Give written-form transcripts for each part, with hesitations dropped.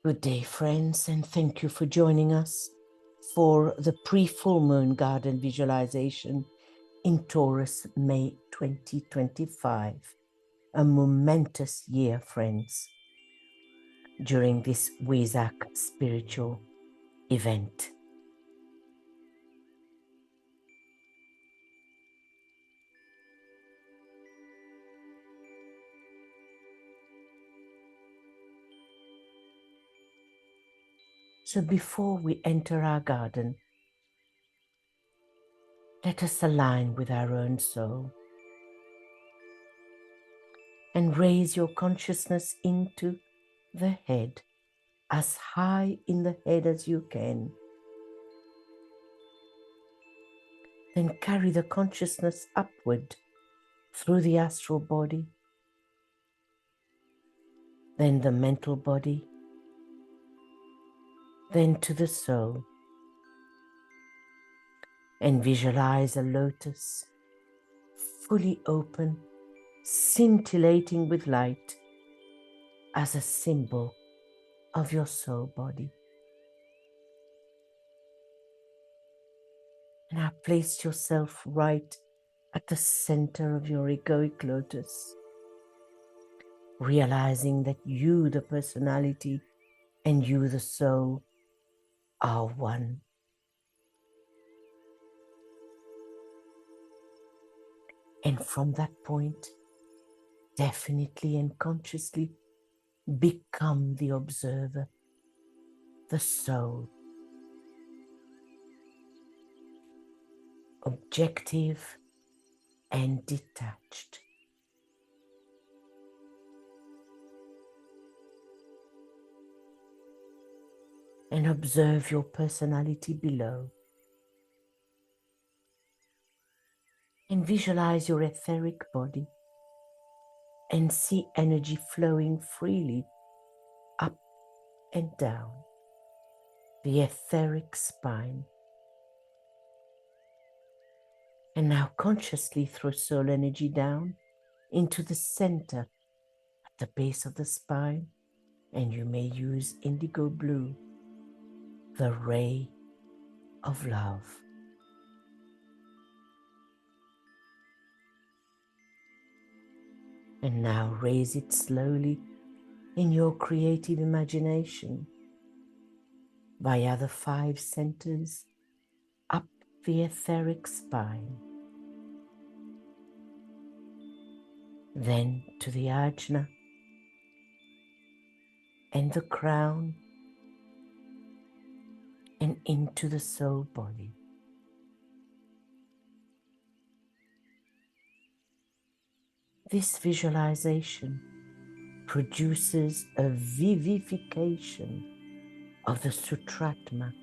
Good day, friends, and thank you for joining us for the pre-full moon garden visualization in Taurus, May 2025. A momentous year, friends, during this Wesak spiritual event. So before we enter our garden, let us align with our own soul and raise your consciousness into the head, as high in the head as you can. Then carry the consciousness upward through the astral body, then the mental body, then to the soul, and visualize a lotus fully open, scintillating with light as a symbol of your soul body. And now place yourself right at the center of your egoic lotus, realizing that you, the personality, and you, the soul, are one. And from that point, definitely and consciously become the observer, the soul, objective and detached. And observe your personality below. And visualize your etheric body and see energy flowing freely up and down the etheric spine. And now consciously throw soul energy down into the center at the base of the spine, and you may use indigo blue, the ray of love. And now raise it slowly in your creative imagination via the 5 centers up the etheric spine, then to the ajna and the crown, and into the soul body. This visualization produces a vivification of the Sutratma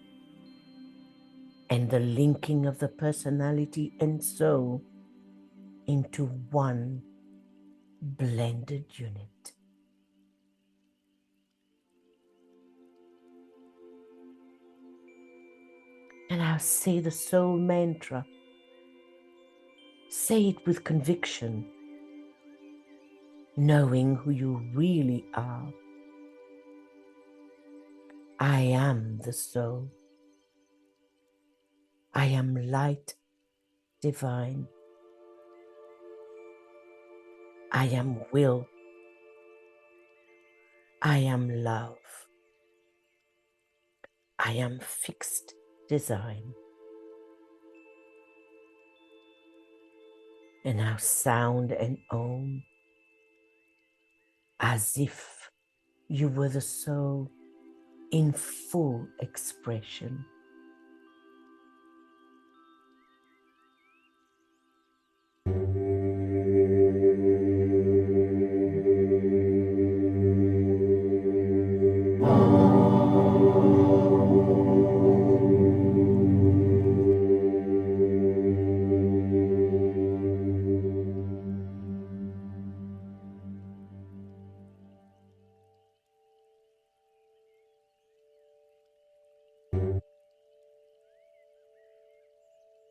and the linking of the personality and soul into one blended unit. And I'll say the soul mantra. Say it with conviction, knowing who you really are. I am the soul. I am light divine. I am will. I am love. I am fixed design. And now sound an om as if you were the soul in full expression.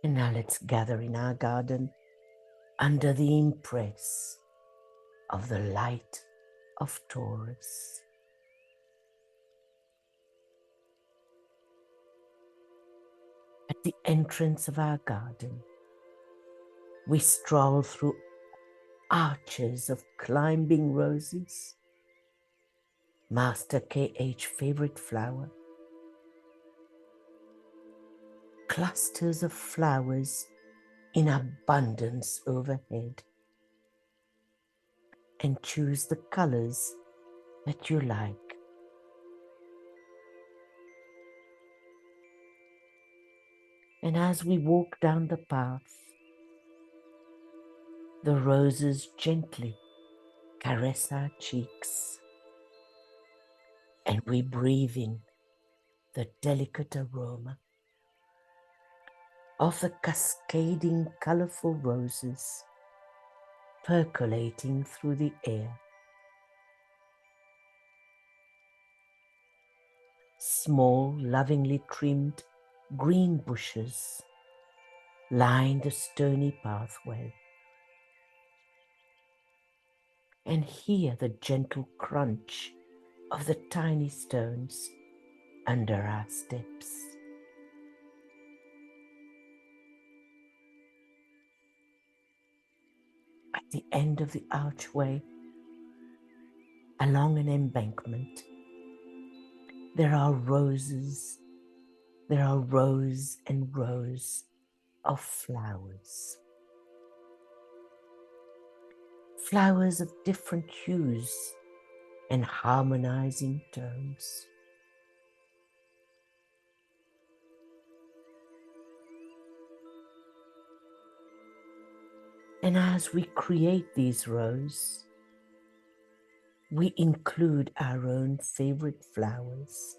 And now let's gather in our garden under the impress of the light of Taurus. the entrance of our garden, we stroll through arches of climbing roses, Master KH favorite flower, clusters of flowers in abundance overhead, and choose the colors that you like. And as we walk down the path, the roses gently caress our cheeks, and we breathe in the delicate aroma of the cascading colorful roses percolating through the air. Small, lovingly trimmed green bushes line the stony pathway, and hear the gentle crunch of the tiny stones under our steps. At the end of the archway, along an embankment, there are rows and rows of flowers. Flowers of different hues and harmonizing tones. And as we create these rows, we include our own favorite flowers.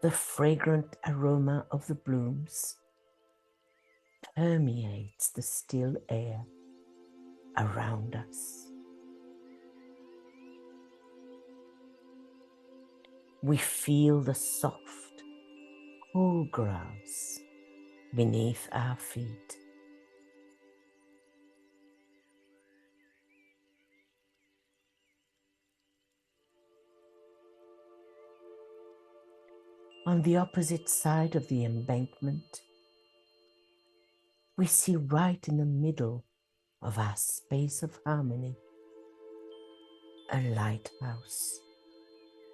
The fragrant aroma of the blooms permeates the still air around us. We feel the soft, cool grass beneath our feet. On the opposite side of the embankment, we see right in the middle of our space of harmony a lighthouse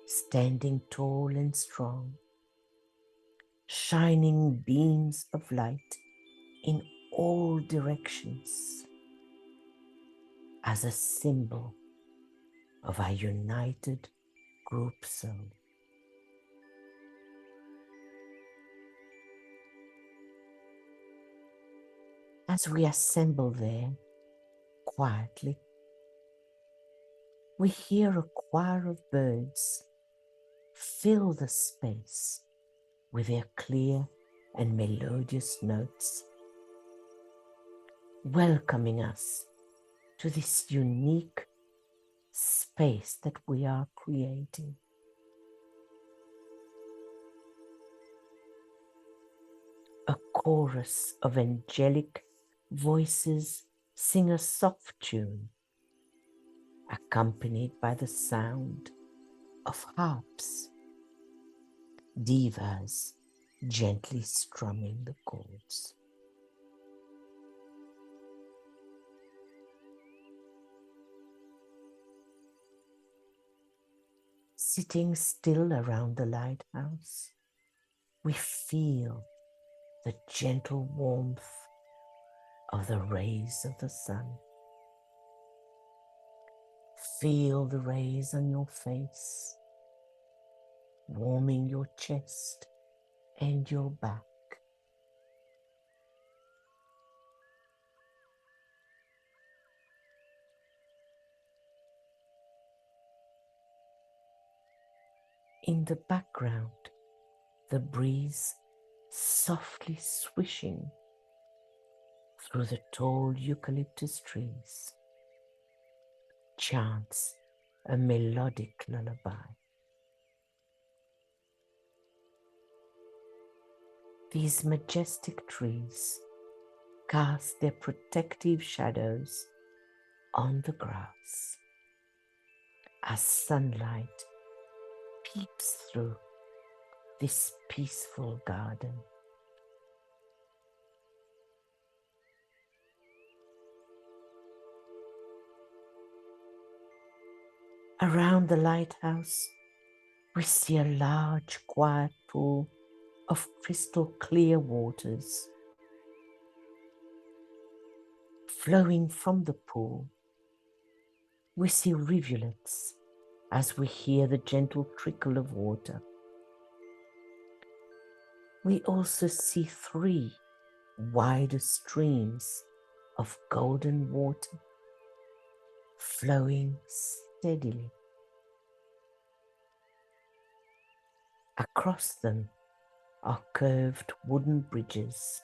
standing tall and strong, shining beams of light in all directions as a symbol of our united group soul. As we assemble there quietly, we hear a choir of birds fill the space with their clear and melodious notes, welcoming us to this unique space that we are creating. A chorus of angelic voices sing a soft tune, accompanied by the sound of harps, divas gently strumming the chords. Sitting still around the lighthouse, we feel the gentle warmth of the rays of the sun. Feel the rays on your face, warming your chest and your back. In the background, the breeze softly swishing through the tall eucalyptus trees chants a melodic lullaby. These majestic trees cast their protective shadows on the grass as sunlight peeps through this peaceful garden. Around the lighthouse, we see a large, quiet pool of crystal clear waters. Flowing from the pool, we see rivulets as we hear the gentle trickle of water. We also see 3 wider streams of golden water flowing steadily. Across them are curved wooden bridges.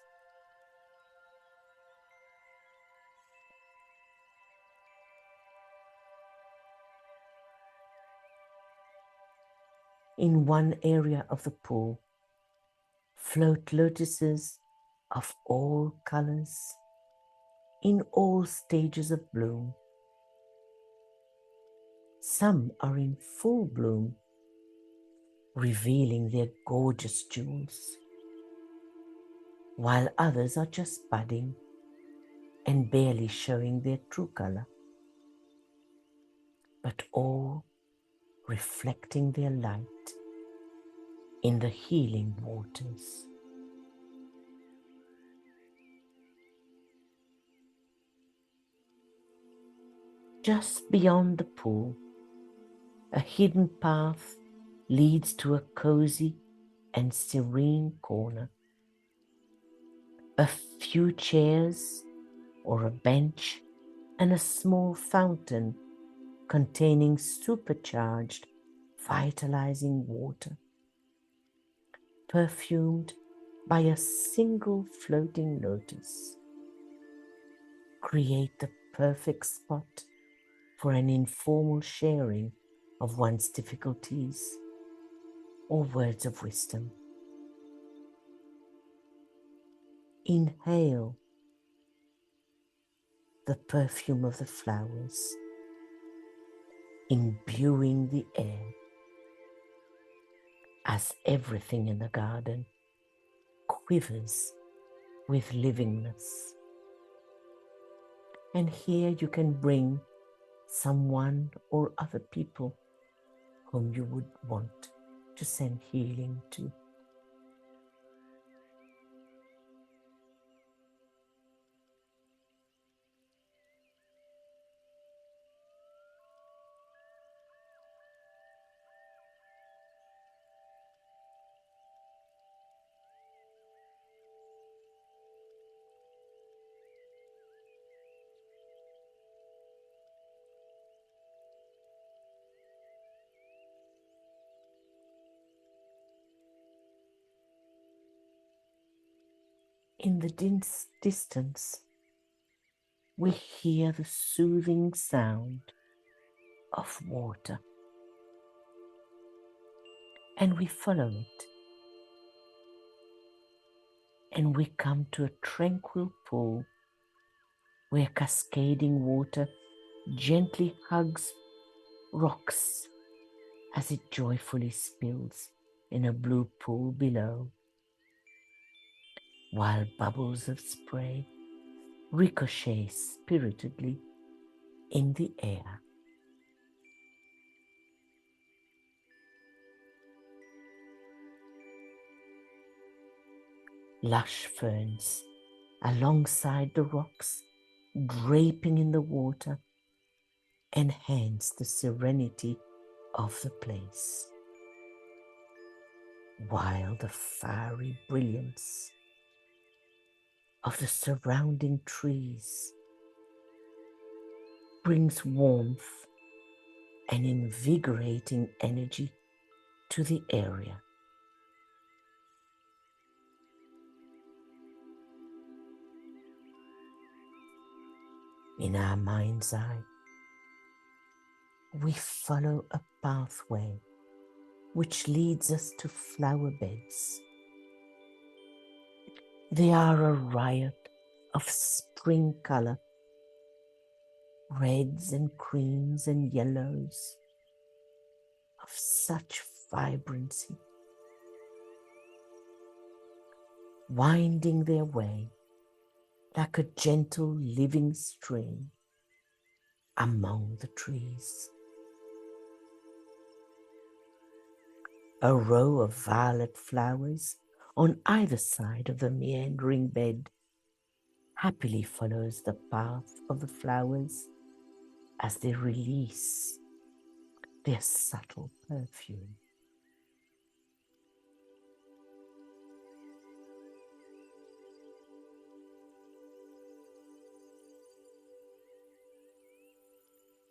In one area of the pool float lotuses of all colors, in all stages of bloom. Some are in full bloom, revealing their gorgeous jewels, while others are just budding and barely showing their true color, but all reflecting their light in the healing waters. Just beyond the pool, a hidden path leads to a cozy and serene corner. A few chairs or a bench and a small fountain containing supercharged, vitalizing water, perfumed by a single floating lotus, create the perfect spot for an informal sharing of one's difficulties or words of wisdom. Inhale the perfume of the flowers, imbuing the air as everything in the garden quivers with livingness. And here you can bring someone or other people whom you would want to send healing to. In the distance, we hear the soothing sound of water, and we follow it, and we come to a tranquil pool where cascading water gently hugs rocks as it joyfully spills in a blue pool below, while bubbles of spray ricochet spiritedly in the air. Lush ferns alongside the rocks, draping in the water, enhance the serenity of the place, while the fiery brilliance of the surrounding trees brings warmth and invigorating energy to the area. In our mind's eye, we follow a pathway which leads us to flower beds, They are a riot of spring color, reds and creams and yellows, of such vibrancy, winding their way like a gentle living stream among the trees. A row of violet flowers on either side of the meandering bed happily follows the path of the flowers as they release their subtle perfume.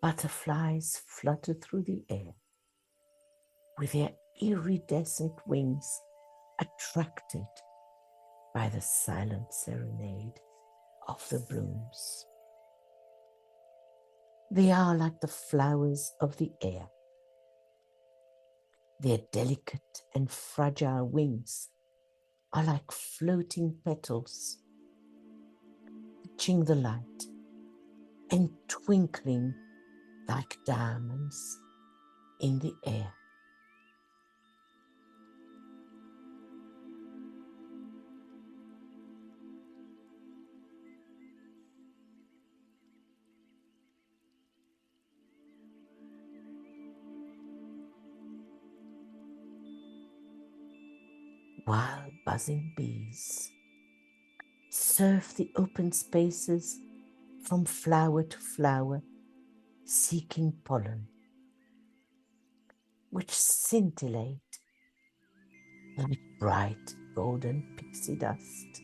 Butterflies flutter through the air with their iridescent wings attracted by the silent serenade of the blooms. They are like the flowers of the air. Their delicate and fragile wings are like floating petals, catching the light and twinkling like diamonds in the air. While buzzing bees surf the open spaces from flower to flower, seeking pollen, which scintillate like bright golden pixie dust.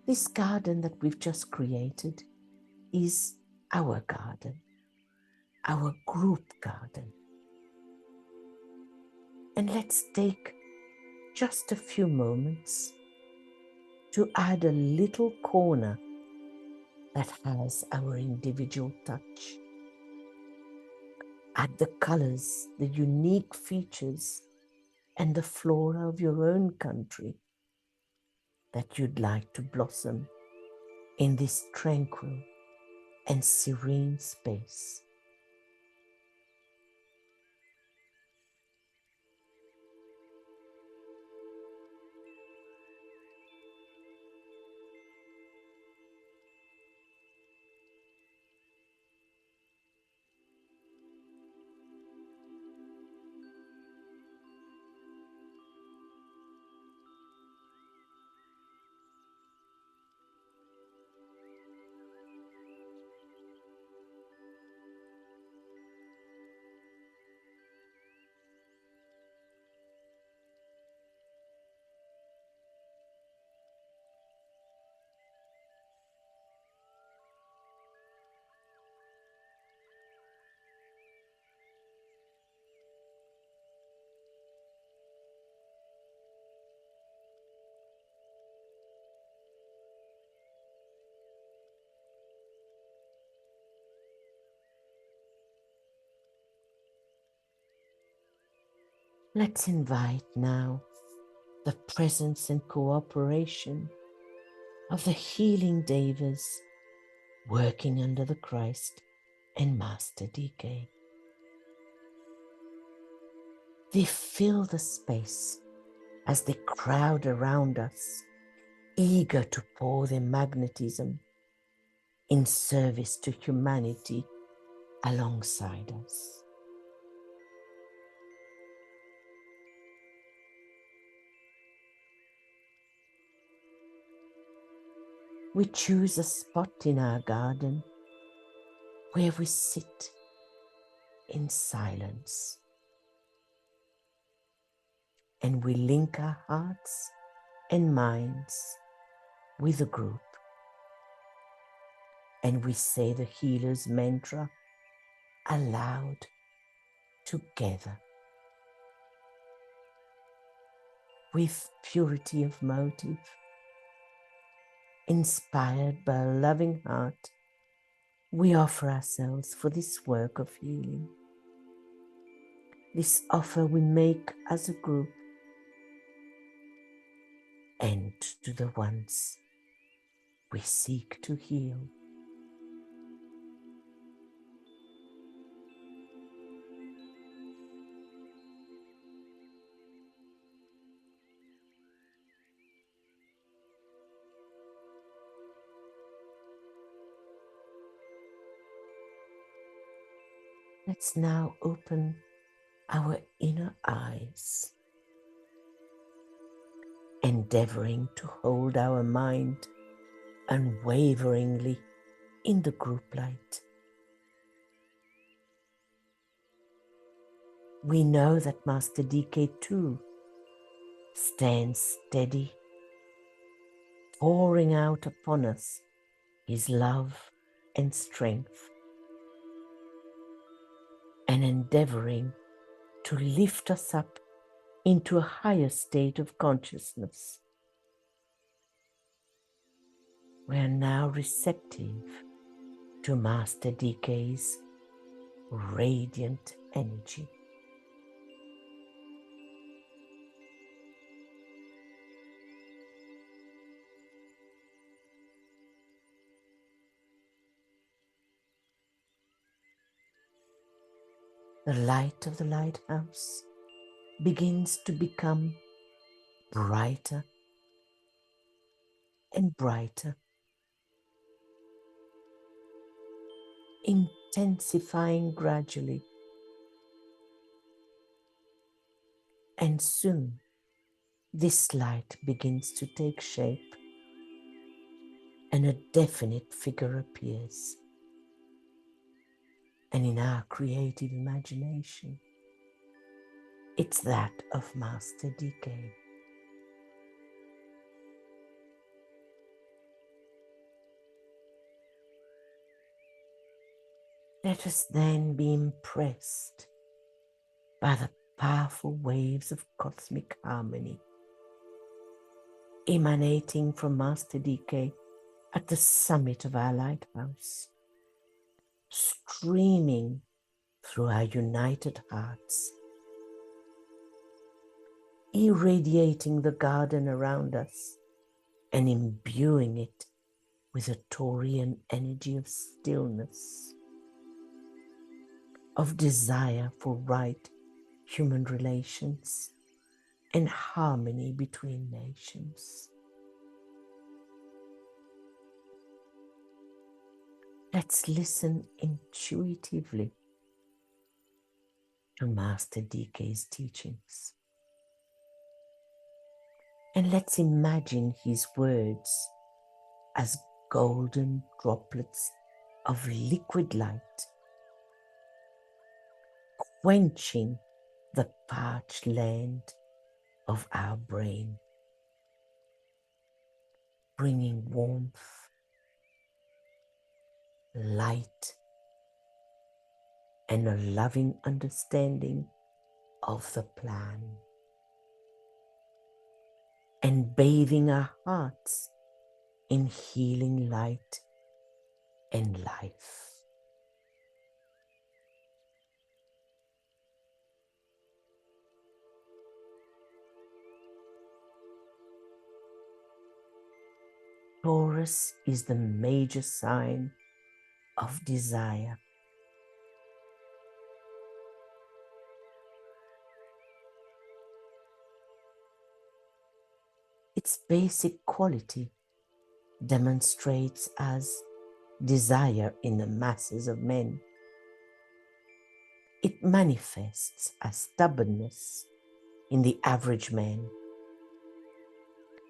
This garden that we've just created is our garden, our group garden. And let's take just a few moments to add a little corner that has our individual touch. Add the colors, the unique features, and the flora of your own country that you'd like to blossom in this tranquil and serene space. Let's invite now the presence and cooperation of the healing Devas working under the Christ and Master DK. They fill the space as they crowd around us, eager to pour their magnetism in service to humanity alongside us. We choose a spot in our garden where we sit in silence and we link our hearts and minds with the group, and we say the healer's mantra aloud together with purity of motive, inspired by a loving heart we offer ourselves for this work of healing. This offer we make as a group and to the ones we seek to heal. Let's now open our inner eyes, endeavoring to hold our mind unwaveringly in the group light. We know that Master DK too stands steady, pouring out upon us his love and strength, and endeavoring to lift us up into a higher state of consciousness. We are now receptive to Master DK's radiant energy. The light of the lighthouse begins to become brighter and brighter, intensifying gradually, and soon this light begins to take shape and a definite figure appears. And in our creative imagination, it's that of Master DK. Let us then be impressed by the powerful waves of cosmic harmony emanating from Master DK at the summit of our lighthouse, streaming through our united hearts, irradiating the garden around us and imbuing it with a Taurian energy of stillness, of desire for right human relations and harmony between nations. Let's listen intuitively to Master DK's teachings. And let's imagine his words as golden droplets of liquid light, quenching the parched land of our brain, bringing warmth, light, and a loving understanding of the plan, and bathing our hearts in healing light and life. Taurus is the major sign of desire. Its basic quality demonstrates as desire in the masses of men. It manifests as stubbornness in the average man.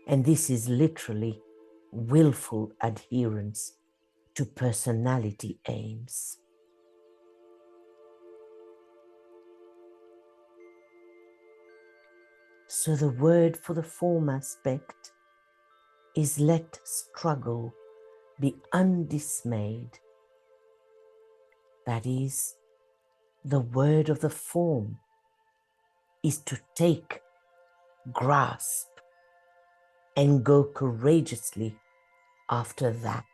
And this is literally willful adherence to personality aims. So the word for the form aspect is let struggle be undismayed. That is, the word of the form is to take, grasp, and go courageously after that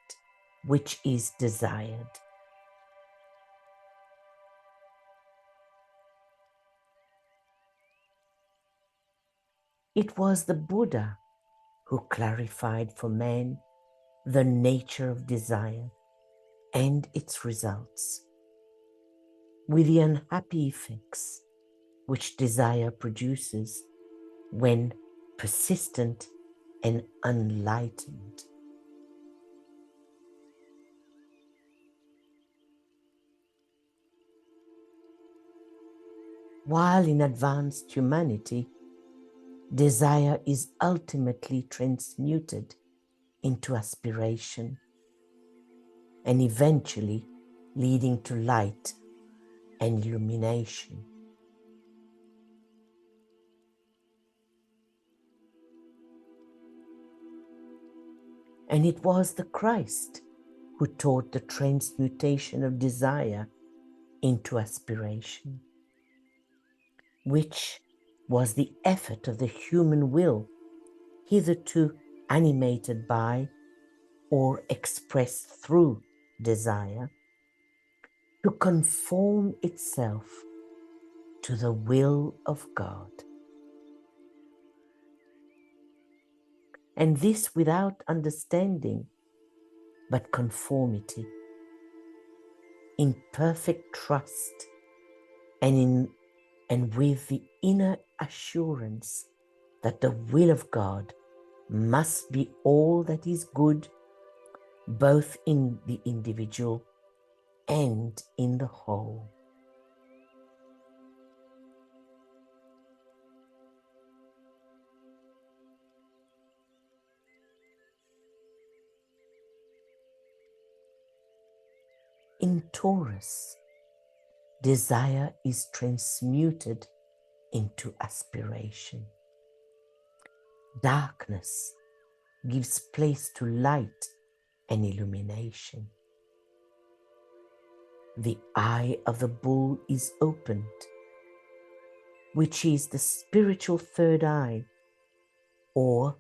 which is desired. It was the Buddha who clarified for man the nature of desire and its results, with the unhappy effects which desire produces when persistent and unlightened. While in advanced humanity, desire is ultimately transmuted into aspiration and eventually leading to light and illumination. And it was the Christ who taught the transmutation of desire into aspiration, which was the effort of the human will, hitherto animated by or expressed through desire, to conform itself to the will of God. And this without understanding, but conformity, in perfect trust and with the inner assurance that the will of God must be all that is good, both in the individual and in the whole. In Taurus, desire is transmuted into aspiration. Darkness gives place to light and illumination. The eye of the bull is opened, which is the spiritual third eye, or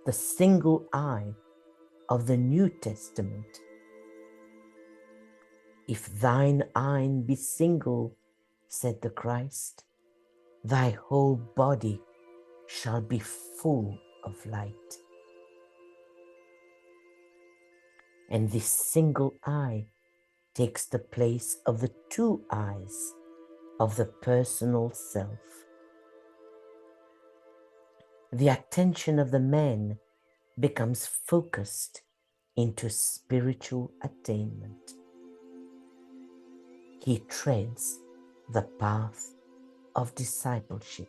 the single eye of the New Testament. If thine eye be single, said the Christ, thy whole body shall be full of light. And this single eye takes the place of the two eyes of the personal self. The attention of the man becomes focused into spiritual attainment. He treads the path of discipleship.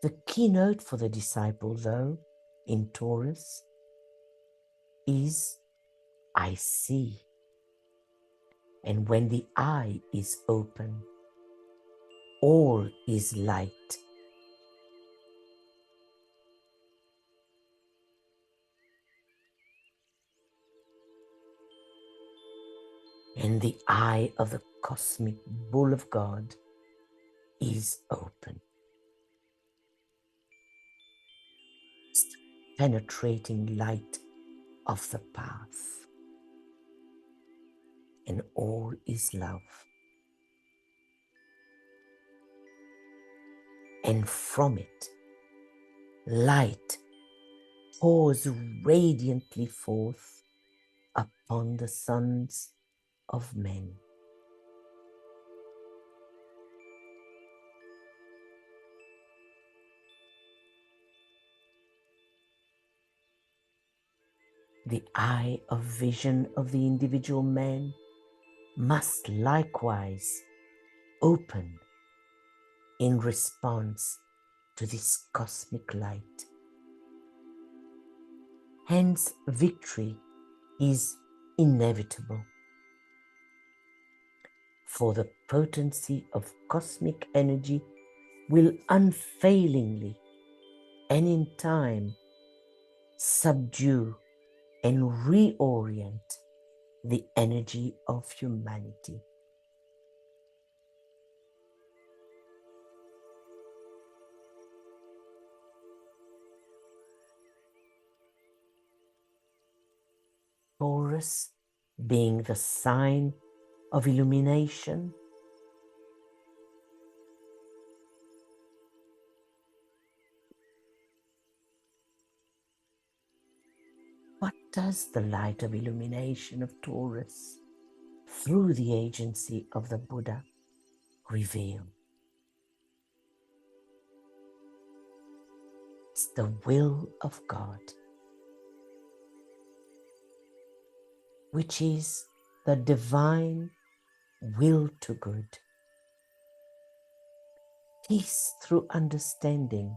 The keynote for the disciple, though, in Taurus is I see. And when the eye is open, all is light. And the eye of the cosmic bull of God is open. It's the penetrating light of the path. And all is love. And from it, light pours radiantly forth upon the sons of men. The eye of vision of the individual man must likewise open in response to this cosmic light. Hence, victory is inevitable, for the potency of cosmic energy will unfailingly and in time subdue and reorient the energy of humanity. Taurus being the sign of illumination, what does the light of illumination of Taurus, through the agency of the Buddha, reveal? It's the will of God, which is the divine will to good, peace through understanding,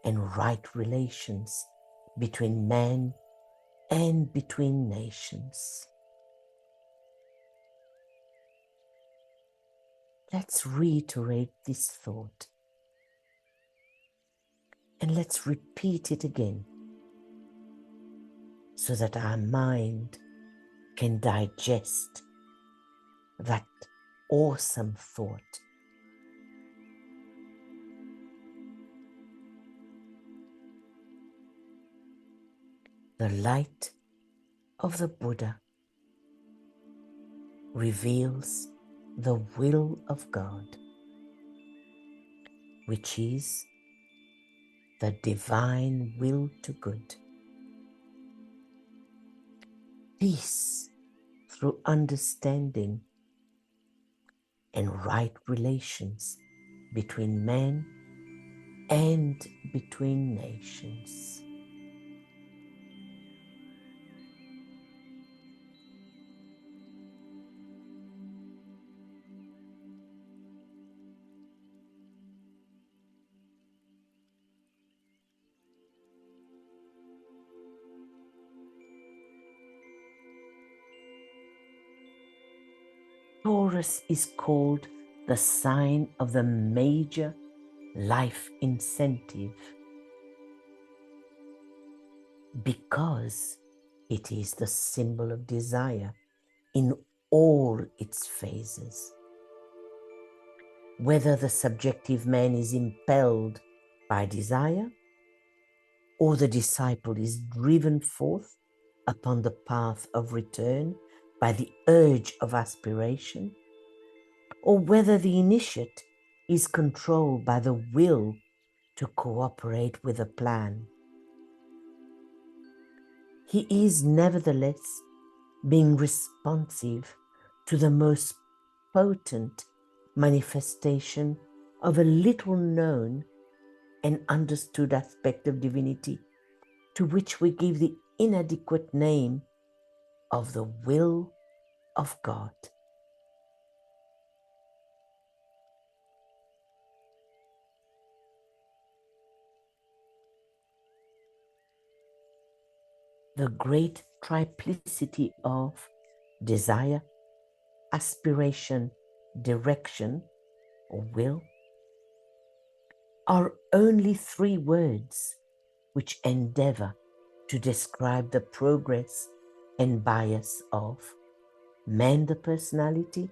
and right relations between man and between nations. Let's reiterate this thought and let's repeat it again so that our mind can digest that awesome thought. The light of the Buddha reveals the will of God, which is the divine will to good. Peace through understanding and right relations between man and between nations. Taurus is called the sign of the major life incentive because it is the symbol of desire in all its phases. Whether the subjective man is impelled by desire or the disciple is driven forth upon the path of return by the urge of aspiration, or whether the initiate is controlled by the will to cooperate with a plan. He is nevertheless being responsive to the most potent manifestation of a little known and understood aspect of divinity, to which we give the inadequate name of the will of God. The great triplicity of desire, aspiration, direction, or will are only three words which endeavor to describe the progress and bias of man the personality,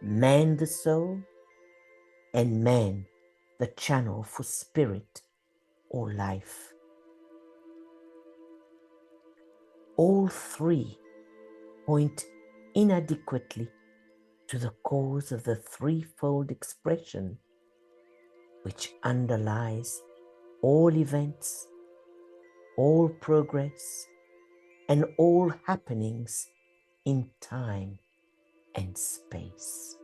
man the soul, and man the channel for spirit or life. All three point inadequately to the cause of the threefold expression which underlies all events, all progress, and all happenings in time and space.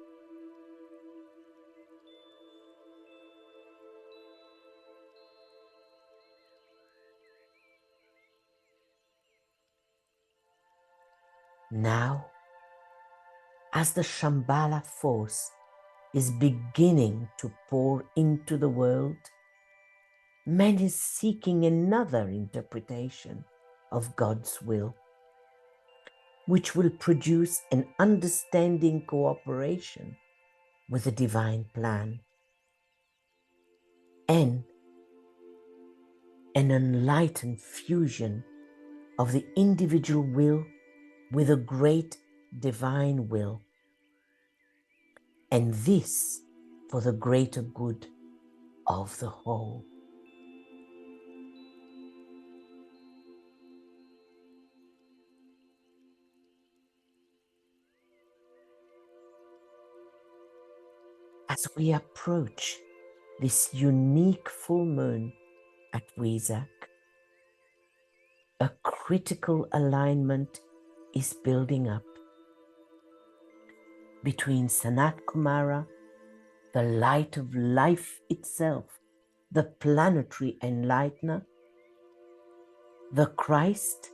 Now, as the Shambhala force is beginning to pour into the world, man is seeking another interpretation of God's will, which will produce an understanding cooperation with the divine plan and an enlightened fusion of the individual will with a great divine will, and this for the greater good of the whole. as we approach this unique full moon at Wesak, a critical alignment is building up between Sanat Kumara, the light of life itself, the planetary enlightener, the Christ,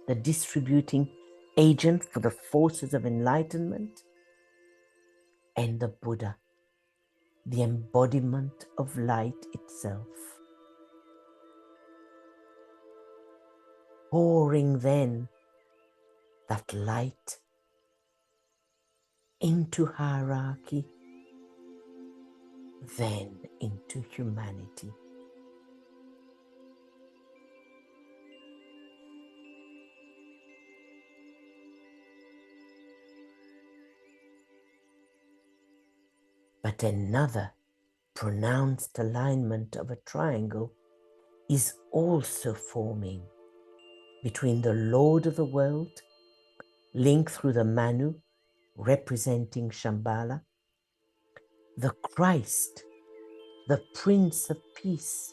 the distributing agent for the forces of enlightenment, and the Buddha, the embodiment of light itself. Pouring then that light into hierarchy, then into humanity. But another pronounced alignment of a triangle is also forming between the Lord of the world, linked through the Manu, representing Shambhala, the Christ, the Prince of Peace,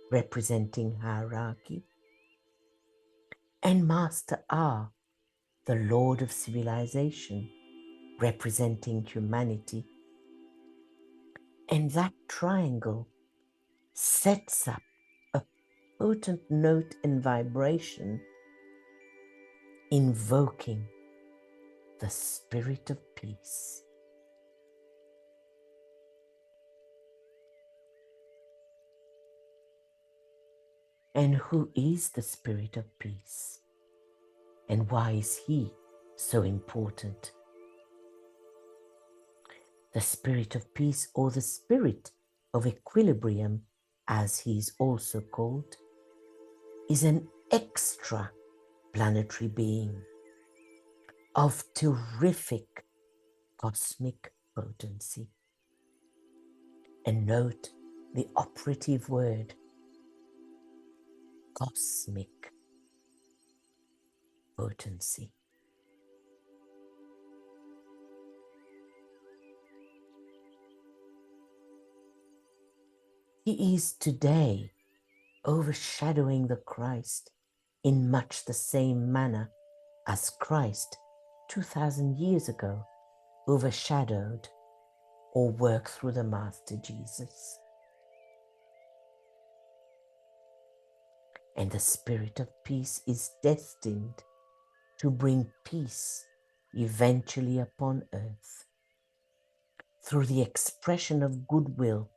representing hierarchy, and Master R, the Lord of Civilization, representing humanity. And that triangle sets up a potent note and vibration invoking the Spirit of Peace. And who is the Spirit of Peace? And why is he so important? The Spirit of Peace, or the Spirit of Equilibrium, as he is also called, is an extra planetary being of terrific cosmic potency. And note the operative word, cosmic potency. He is today overshadowing the Christ in much the same manner as Christ 2,000 years ago overshadowed or worked through the Master Jesus. And the Spirit of Peace is destined to bring peace eventually upon earth through the expression of goodwill,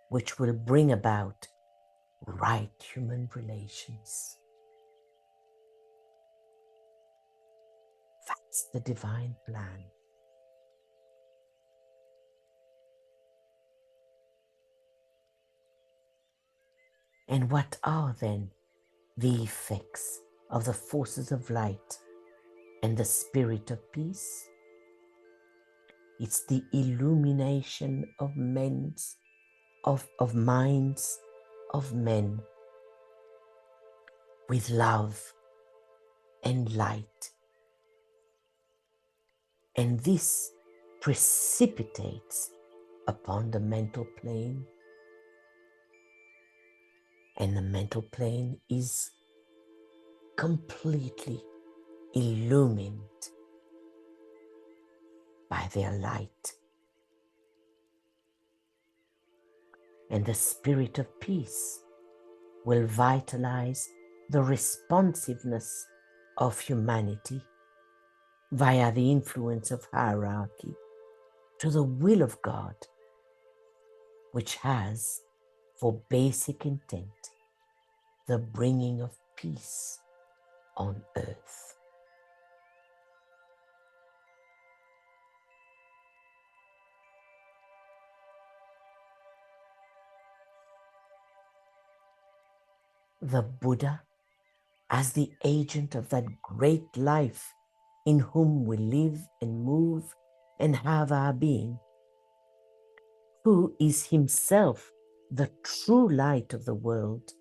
which will bring about right human relations. That's the divine plan. And what are then the effects of the forces of light and the Spirit of Peace? It's the illumination of minds of men with love and light. And this precipitates upon the mental plane. And the mental plane is completely illumined by their light. And the Spirit of Peace will vitalize the responsiveness of humanity via the influence of hierarchy to the will of God, which has for basic intent the bringing of peace on earth. The Buddha, as the agent of that great life in whom we live and move and have our being, who is himself the true light of the world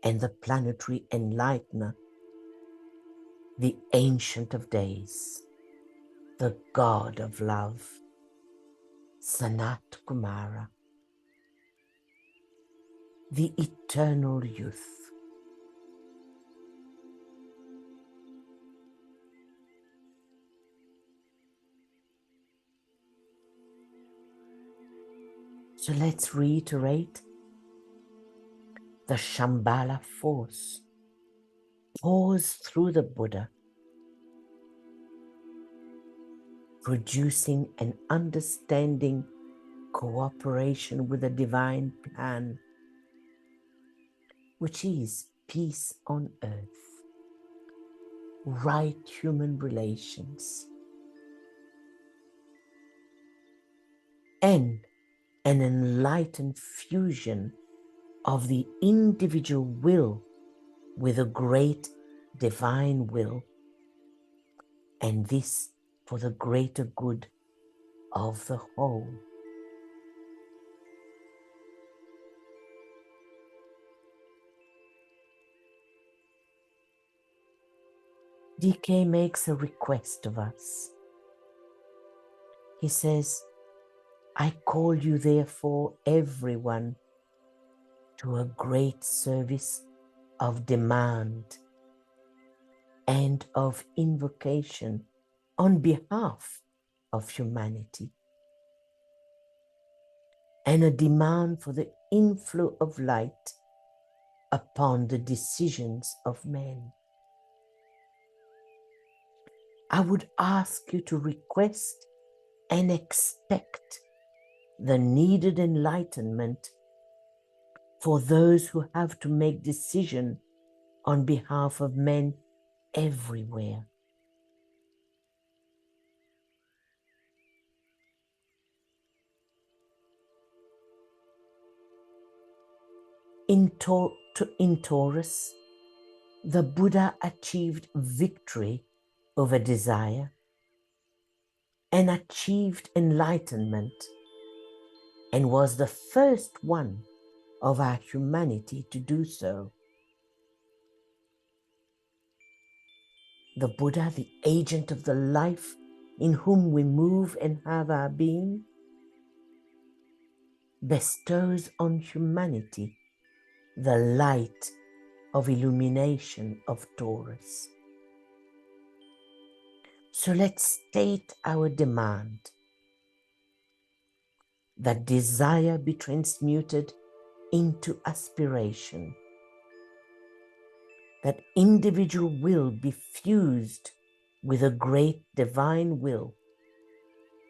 and the planetary enlightener, the Ancient of Days, the God of love. Sanat Kumara, the eternal youth. So let's reiterate the Shambhala force pours through the Buddha, producing an understanding cooperation with the divine plan, which is peace on earth, right human relations, and an enlightened fusion of the individual will with a great divine will, and this for the greater good of the whole. DK makes a request of us. He says, I call you therefore everyone to a great service of demand and of invocation on behalf of humanity, and a demand for the inflow of light upon the decisions of men. I would ask you to request and expect the needed enlightenment for those who have to make decisions on behalf of men everywhere. In Taurus, the Buddha achieved victory over desire and achieved enlightenment, and was the first one of our humanity to do so. The Buddha, the agent of the life in whom we move and have our being, bestows on humanity the light of illumination of Taurus. So let's state our demand that desire be transmuted into aspiration, that individual will be fused with a great divine will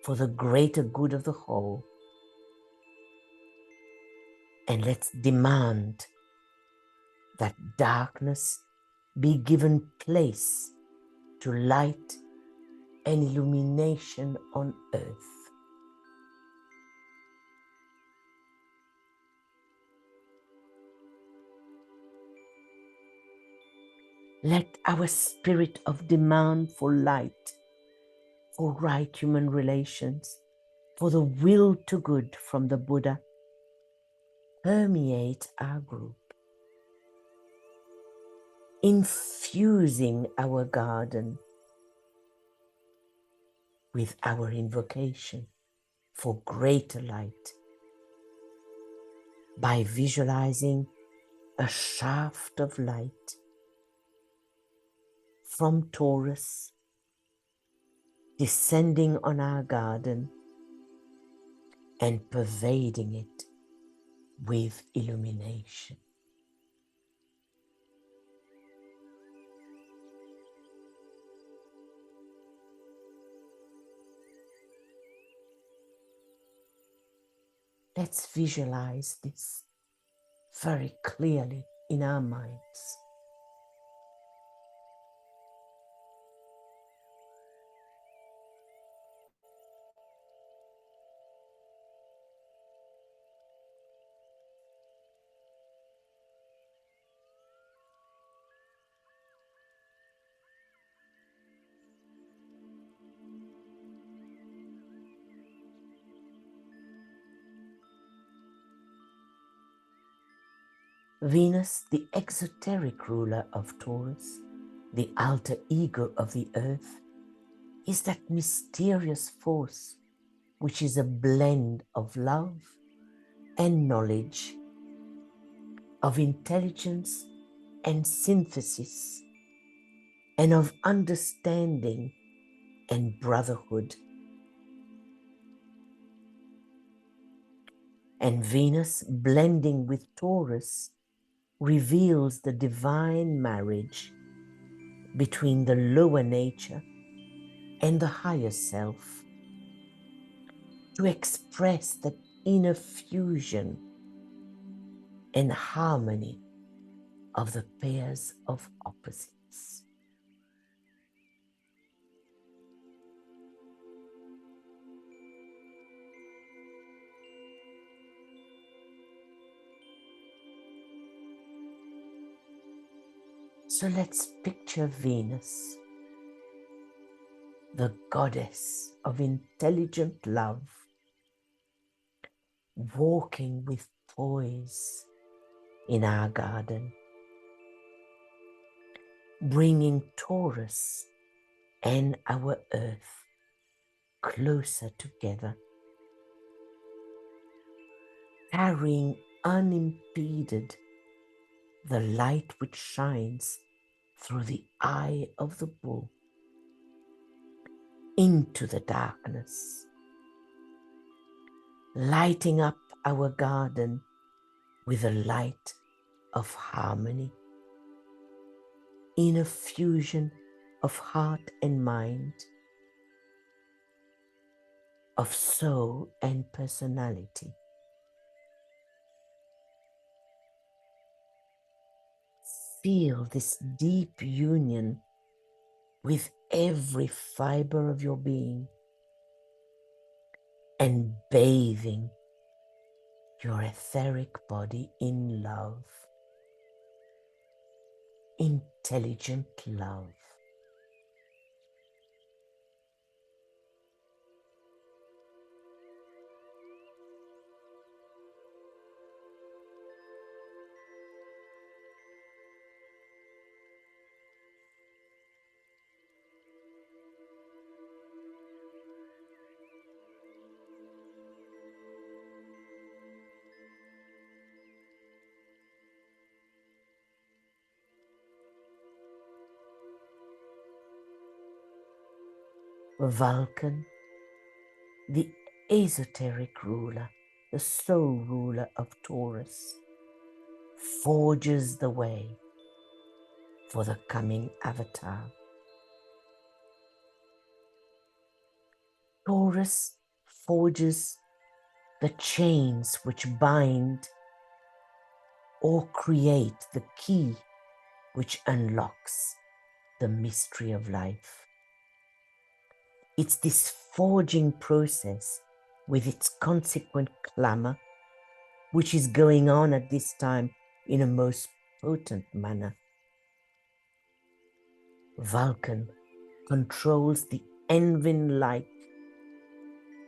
for the greater good of the whole. And let's demand that darkness be given place to light and illumination on earth. Let our spirit of demand for light, for right human relations, for the will to good from the Buddha permeate our group, infusing our garden with our invocation for greater light by visualizing a shaft of light from Taurus descending on our garden and pervading it with illumination. Let's visualize this very clearly in our minds. Venus, the exoteric ruler of Taurus, the alter ego of the earth, is that mysterious force which is a blend of love and knowledge, of intelligence and synthesis, and of understanding and brotherhood. And Venus blending with Taurus reveals the divine marriage between the lower nature and the higher self, to express that inner fusion and harmony of the pairs of opposites. So let's picture Venus, the goddess of intelligent love, walking with poise in our garden, bringing Taurus and our earth closer together, carrying unimpeded the light which shines through the eye of the bull into the darkness, lighting up our garden with a light of harmony, in a fusion of heart and mind, of soul and personality. Feel this deep union with every fiber of your being, and bathing your etheric body in love, intelligent love. Vulcan, the esoteric ruler, the soul ruler of Taurus, forges the way for the coming avatar. Taurus forges the chains which bind or create the key which unlocks the mystery of life. It's this forging process with its consequent clamor, which is going on at this time in a most potent manner. Vulcan controls the envin-like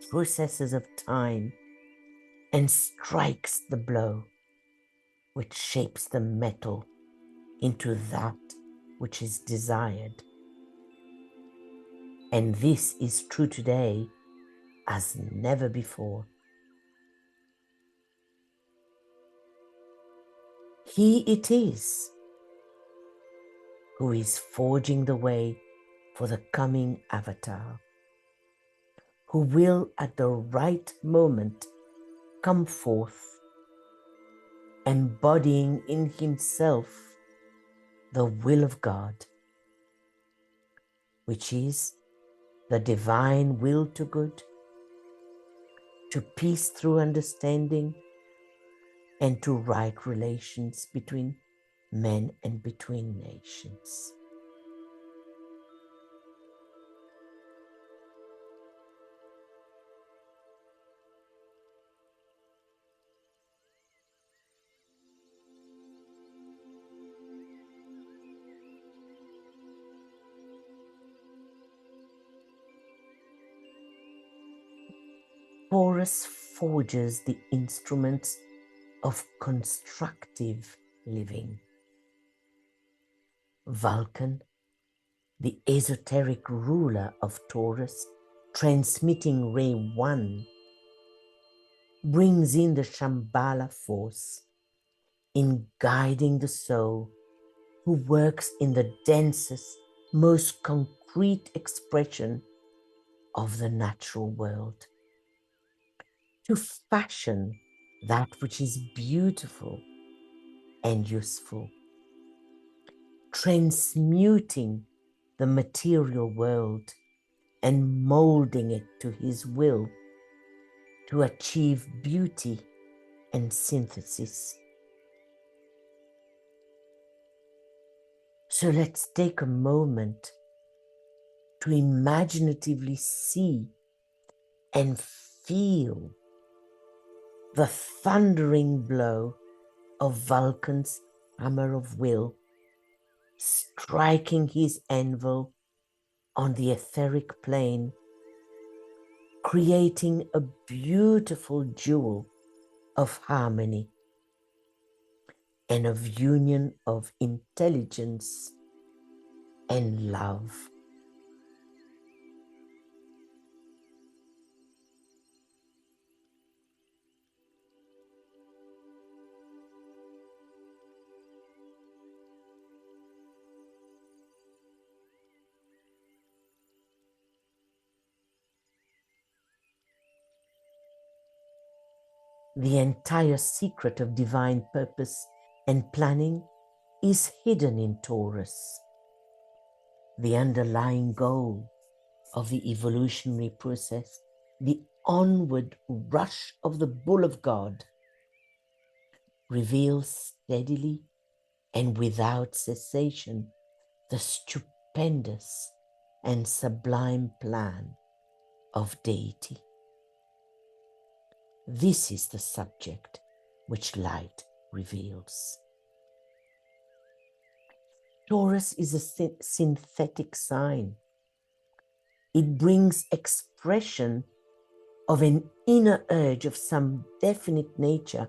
processes of time and strikes the blow which shapes the metal into that which is desired. And this is true today as never before. He it is who is forging the way for the coming avatar, who will at the right moment come forth, embodying in himself the will of God, which is the divine will to good, to peace through understanding, and to right relations between men and between nations. Taurus forges the instruments of constructive living. Vulcan, the esoteric ruler of Taurus, transmitting ray 1, brings in the Shambhala force in guiding the soul who works in the densest, most concrete expression of the natural world, to fashion that which is beautiful and useful, transmuting the material world and molding it to his will to achieve beauty and synthesis. So let's take a moment to imaginatively see and feel the thundering blow of Vulcan's hammer of will striking his anvil on the etheric plane, creating a beautiful jewel of harmony and of union of intelligence and love. The entire secret of divine purpose and planning is hidden in Taurus. The underlying goal of the evolutionary process, the onward rush of the bull of God, reveals steadily and without cessation the stupendous and sublime plan of deity. This is the subject which light reveals. Taurus is a synthetic sign. It brings expression of an inner urge of some definite nature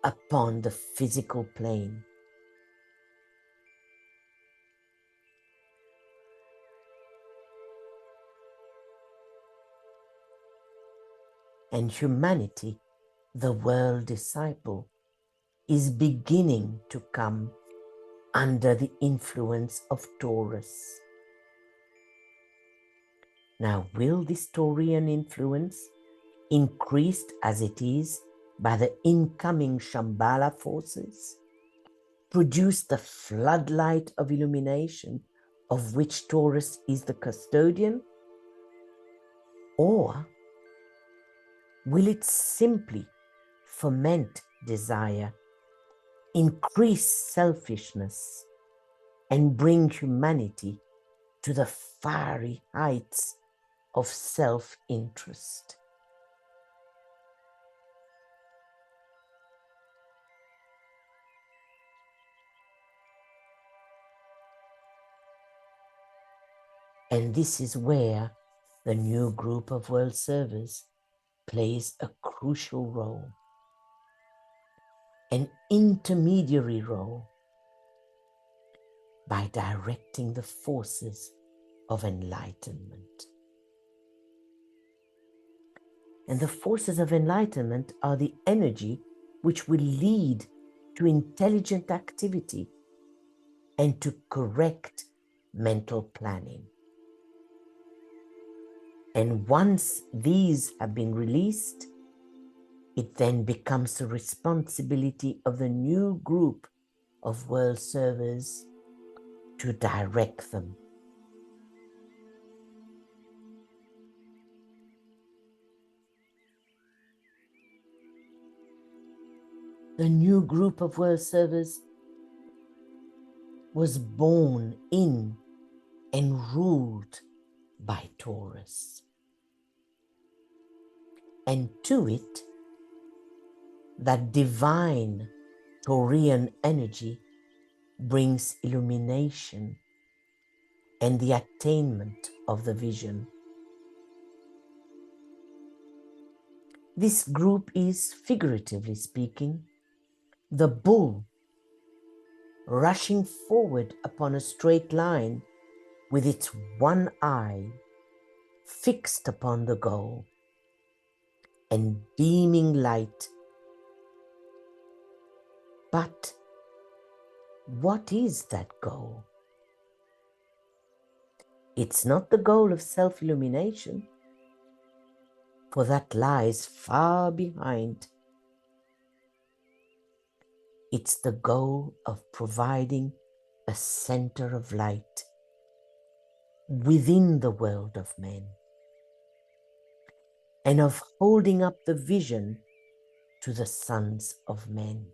upon the physical plane. And humanity, the world disciple, is beginning to come under the influence of Taurus. Now, will this Taurian influence, increased as it is by the incoming Shambhala forces, produce the floodlight of illumination of which Taurus is the custodian? Or will it simply foment desire, increase selfishness, and bring humanity to the fiery heights of self-interest? And this is where the new group of world servers plays a crucial role, an intermediary role, by directing the forces of enlightenment. And the forces of enlightenment are the energy which will lead to intelligent activity and to correct mental planning. And once these have been released, it then becomes the responsibility of the new group of world servers to direct them. The new group of world servers was born in and ruled by Taurus. And to it, that divine Taurian energy brings illumination and the attainment of the vision. This group is, figuratively speaking, the bull rushing forward upon a straight line with its one eye, fixed upon the goal and beaming light. But what is that goal? It's not the goal of self-illumination, for that lies far behind. It's the goal of providing a center of light within the world of men, and of holding up the vision to the sons of men.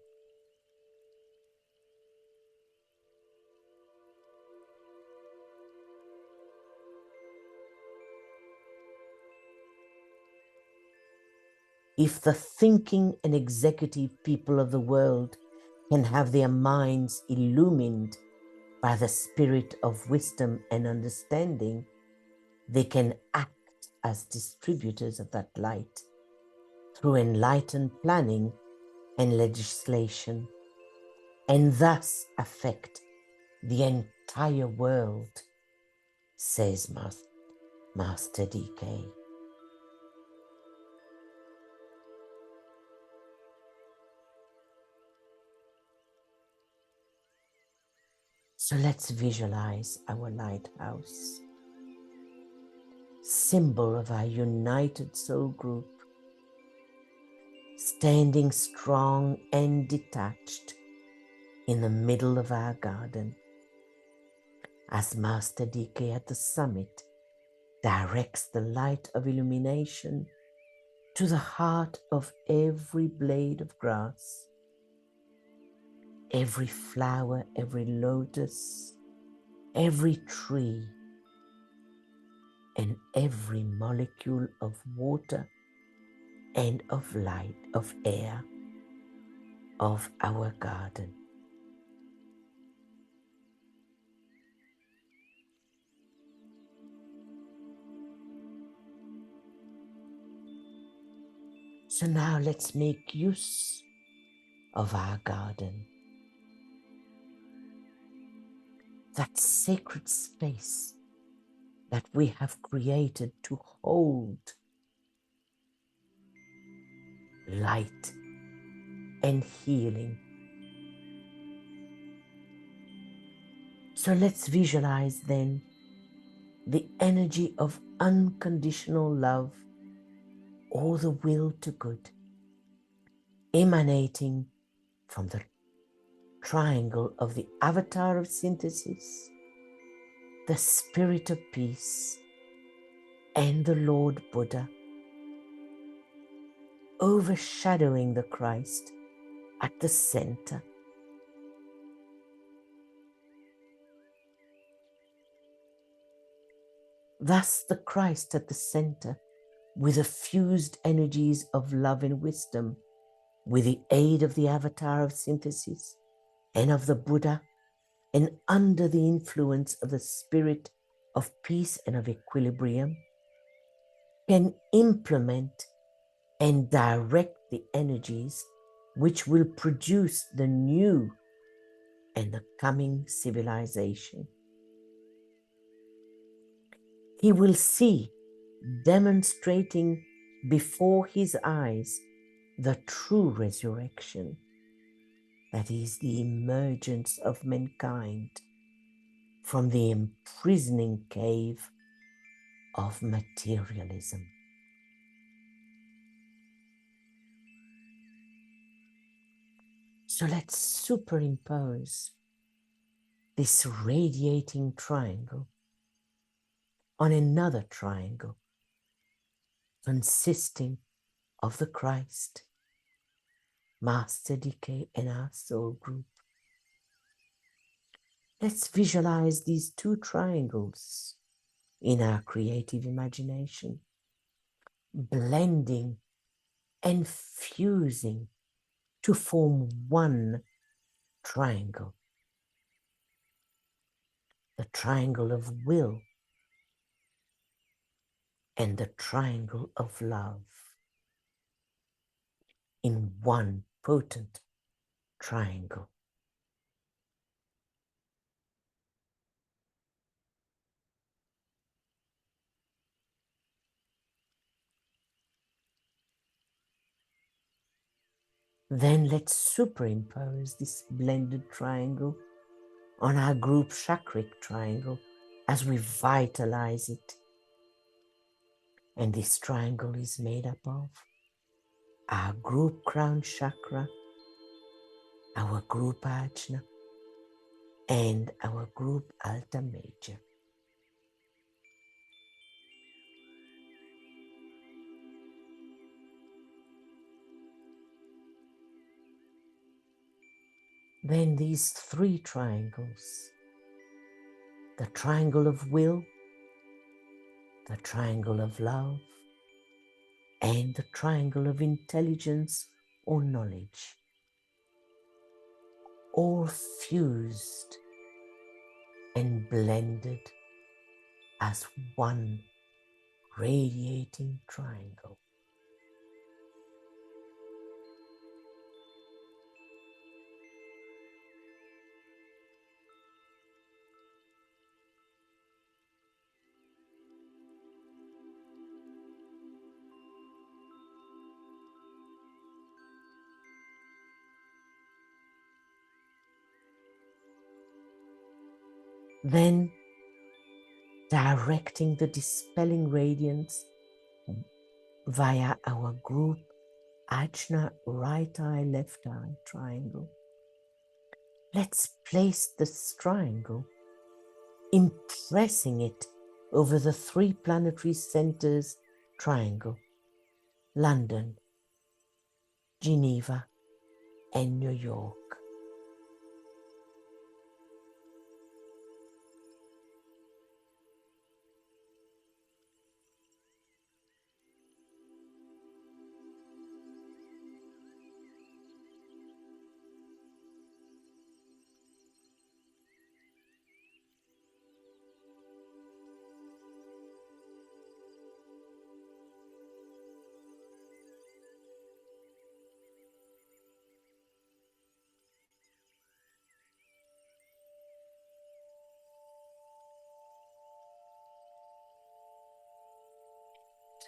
If the thinking and executive people of the world can have their minds illumined by the spirit of wisdom and understanding, they can act as distributors of that light through enlightened planning and legislation, and thus affect the entire world, says Master DK. So let's visualize our lighthouse, symbol of our united soul group, standing strong and detached in the middle of our garden, as Master DK at the summit directs the light of illumination to the heart of every blade of grass, every flower, every lotus, every tree, and every molecule of water and of light, of air, of our garden. So now let's make use of our garden, that sacred space that we have created to hold light and healing. So let's visualize then the energy of unconditional love, or the will to good, emanating from the triangle of the avatar of synthesis, the spirit of peace, and the Lord Buddha, overshadowing the Christ at the center. Thus the Christ at the center, with the fused energies of love and wisdom, with the aid of the avatar of synthesis and of the Buddha, and under the influence of the spirit of peace and of equilibrium, can implement and direct the energies which will produce the new and the coming civilization. He will see, demonstrating before his eyes, the true resurrection, that is the emergence of mankind from the imprisoning cave of materialism. So let's superimpose this radiating triangle on another triangle consisting of the Christ, Master Decay, and our soul group. Let's visualize these two triangles in our creative imagination, blending and fusing to form one triangle, the triangle of will and the triangle of love, in one potent triangle. Then let's superimpose this blended triangle on our group chakric triangle as we vitalize it. And this triangle is made up of our group crown chakra, our group ajna, and our group alta major. Then these three triangles, the triangle of will, the triangle of love, and the triangle of intelligence or knowledge, all fused and blended as one radiating triangle. Then directing the dispelling radiance via our group ajna right eye, left eye triangle. Let's place this triangle, impressing it over the three planetary centers triangle, London, Geneva, and New York.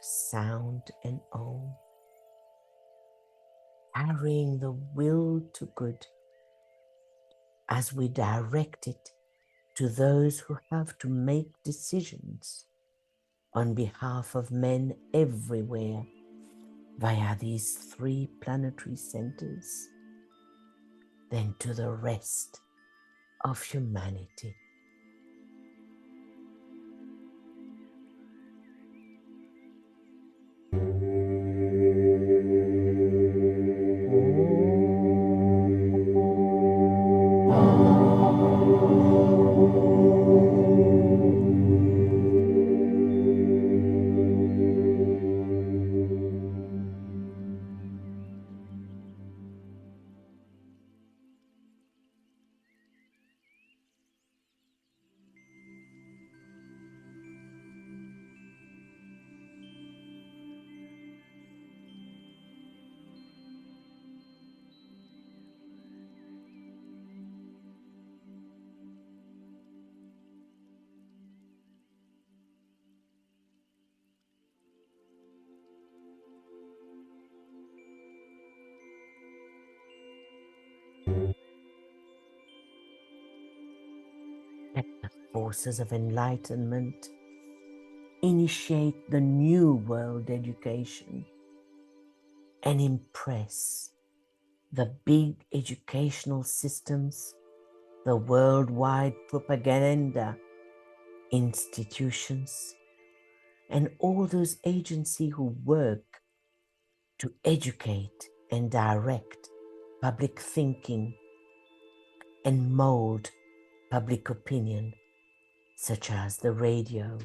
Sound and Om, carrying the will to good as we direct it to those who have to make decisions on behalf of men everywhere via these three planetary centers, then to the rest of humanity. Let the forces of enlightenment initiate the new world education and impress the big educational systems, the worldwide propaganda institutions, and all those agencies who work to educate and direct public thinking and mold public opinion, such as the radio,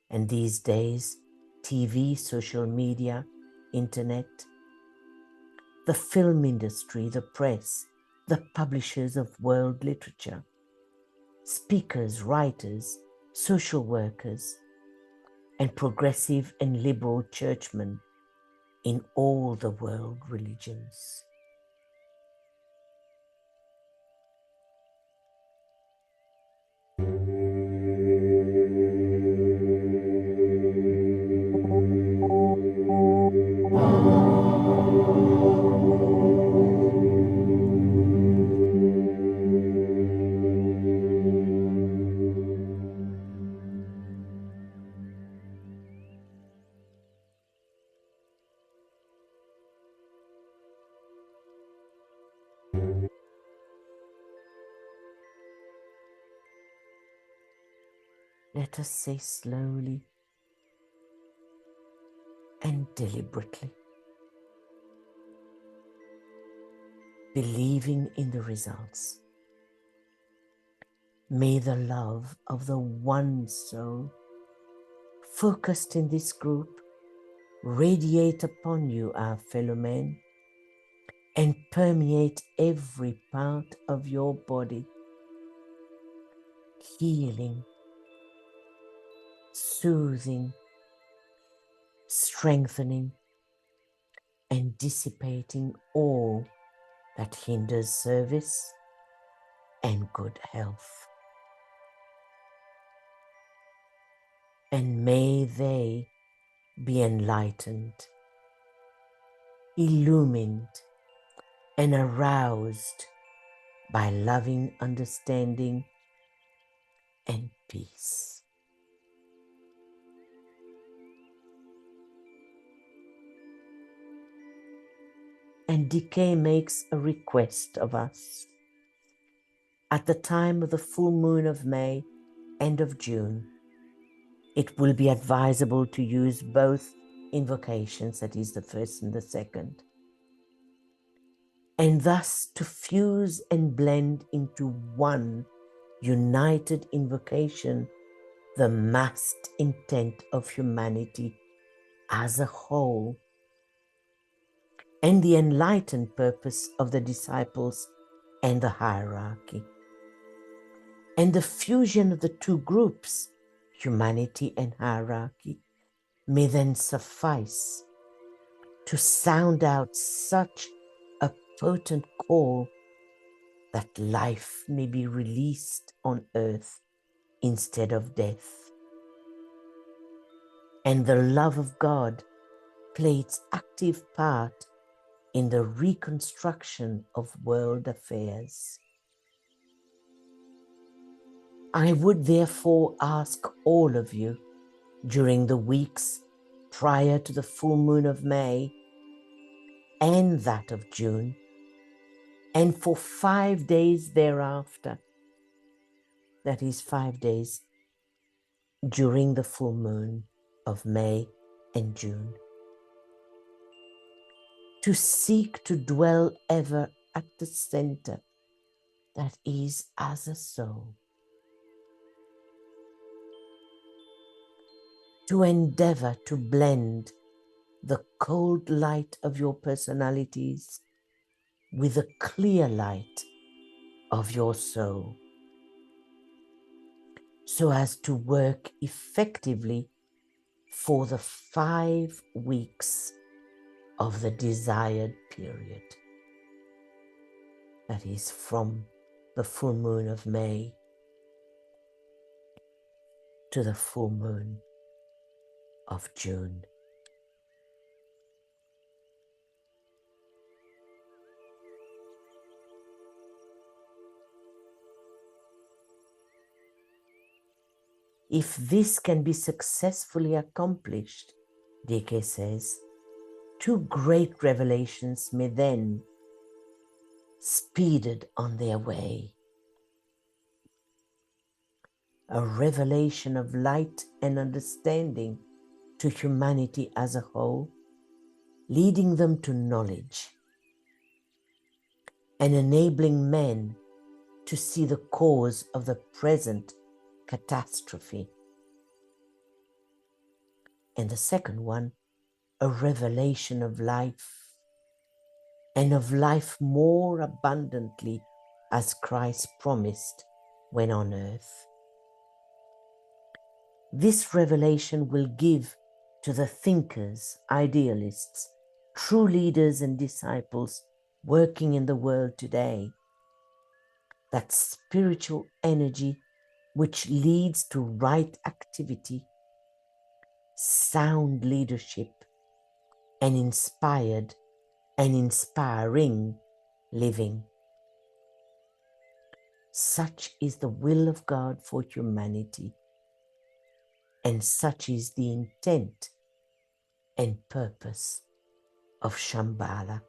and these days, TV, social media, internet, the film industry, the press, the publishers of world literature, speakers, writers, social workers, and progressive and liberal churchmen in all the world religions. let us say slowly and deliberately, believing in the results. May the love of the one soul focused in this group radiate upon you, our fellow men, and permeate every part of your body, healing, soothing, strengthening, and dissipating all that hinders service and good health. And may they be enlightened, illumined, and aroused by loving understanding and peace. And Decay makes a request of us. At the time of the full moon of May and of June, it will be advisable to use both invocations, that is the first and the second, and thus to fuse and blend into one united invocation the massed intent of humanity as a whole and the enlightened purpose of the disciples and the hierarchy. And the fusion of the two groups, humanity and hierarchy, may then suffice to sound out such a potent call that life may be released on earth instead of death, and the love of God play its active part in the reconstruction of world affairs. I would therefore ask all of you during the weeks prior to the full moon of May and that of June, and for 5 days thereafter, that is 5 days during the full moon of May and June, to seek to dwell ever at the center, that is as a soul, to endeavor to blend the cold light of your personalities with the clear light of your soul, so as to work effectively for the 5 weeks of the desired period. That is from the full moon of May to the full moon of June. If this can be successfully accomplished, DK says, 2 great revelations may then speeded on their way. A revelation of light and understanding to humanity as a whole, leading them to knowledge and enabling men to see the cause of the present catastrophe. And the second one, a revelation of life, and of life more abundantly as Christ promised when on earth. This revelation will give to the thinkers, idealists, true leaders and disciples working in the world today that spiritual energy which leads to right activity, sound leadership, and inspired and inspiring living. Such is the will of God for humanity, and such is the intent and purpose of Shambhala.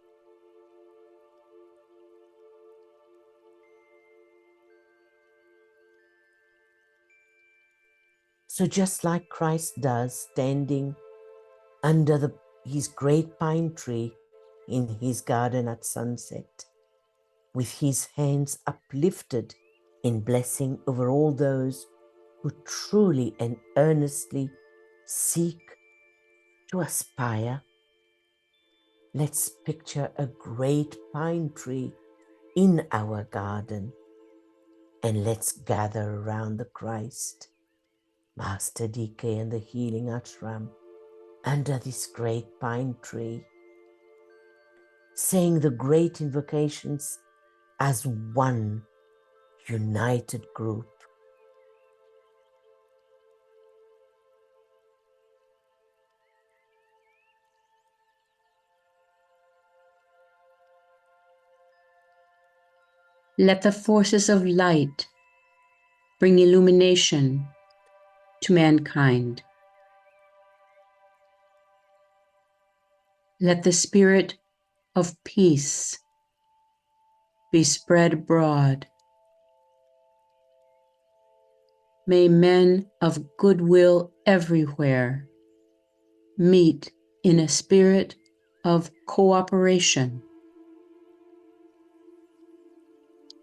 So just like Christ does, standing under his great pine tree in his garden at sunset, with his hands uplifted in blessing over all those who truly and earnestly seek to aspire, let's picture a great pine tree in our garden, and let's gather around the Christ, Master DK and the Healing Ashram, under this great pine tree, saying the great invocations as one united group. Let the forces of light bring illumination to mankind. Let the spirit of peace be spread abroad. May men of goodwill everywhere meet in a spirit of cooperation.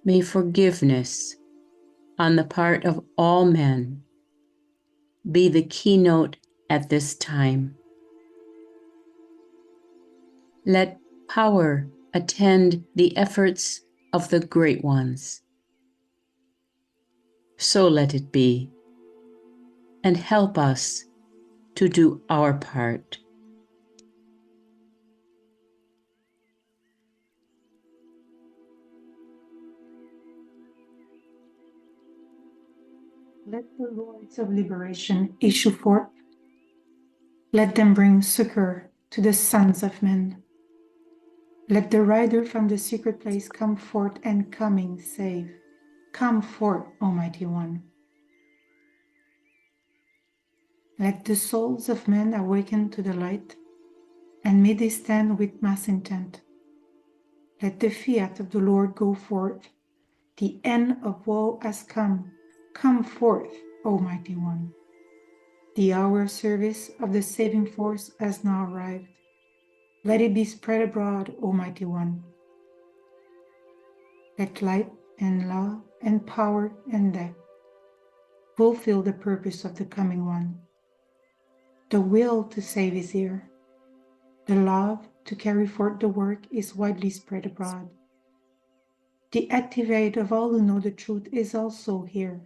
May forgiveness on the part of all men be the keynote at this time. Let power attend the efforts of the great ones. So let it be, and help us to do our part. Let the lords of liberation issue forth. Let them bring succor to the sons of men. Let the rider from the secret place come forth and coming save. Come forth, Almighty One. Let the souls of men awaken to the light, and may they stand with mass intent. Let the fiat of the Lord go forth. The end of woe has come. Come forth, Almighty One. The hour of service of the saving force has now arrived. Let it be spread abroad, Almighty One. Let light and love and power and death fulfill the purpose of the coming one. The will to save is here. The love to carry forth the work is widely spread abroad. The activate of all who know the truth is also here.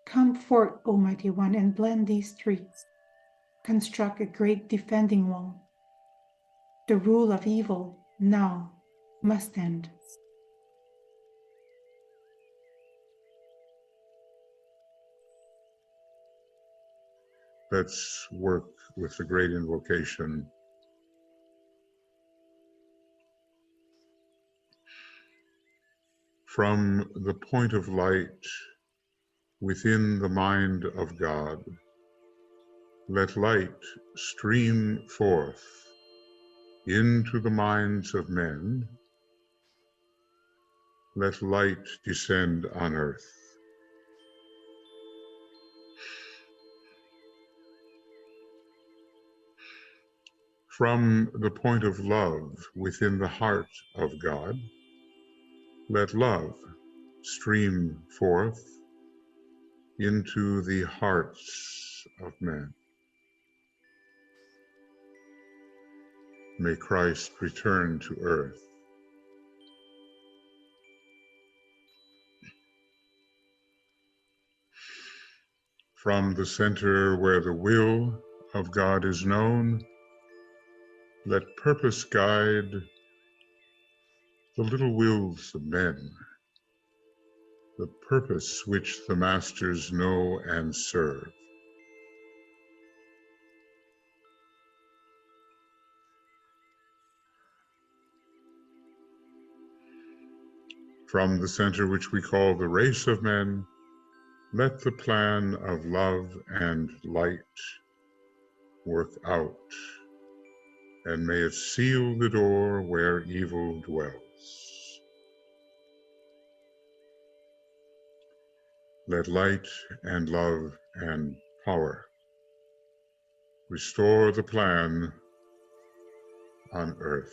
Come forth, Almighty One, and blend these three. Construct a great defending wall. The rule of evil now must end. Let's work with the great invocation. From the point of light within the mind of God, let light stream forth into the minds of men. Let light descend on earth. From the point of love within the heart of God, let love stream forth into the hearts of men. May Christ return to earth. From the center where the will of God is known, let purpose guide the little wills of men, the purpose which the masters know and serve. From the center which we call the race of men, let the plan of love and light work out, and may it seal the door where evil dwells. Let light and love and power. Restore the plan on earth.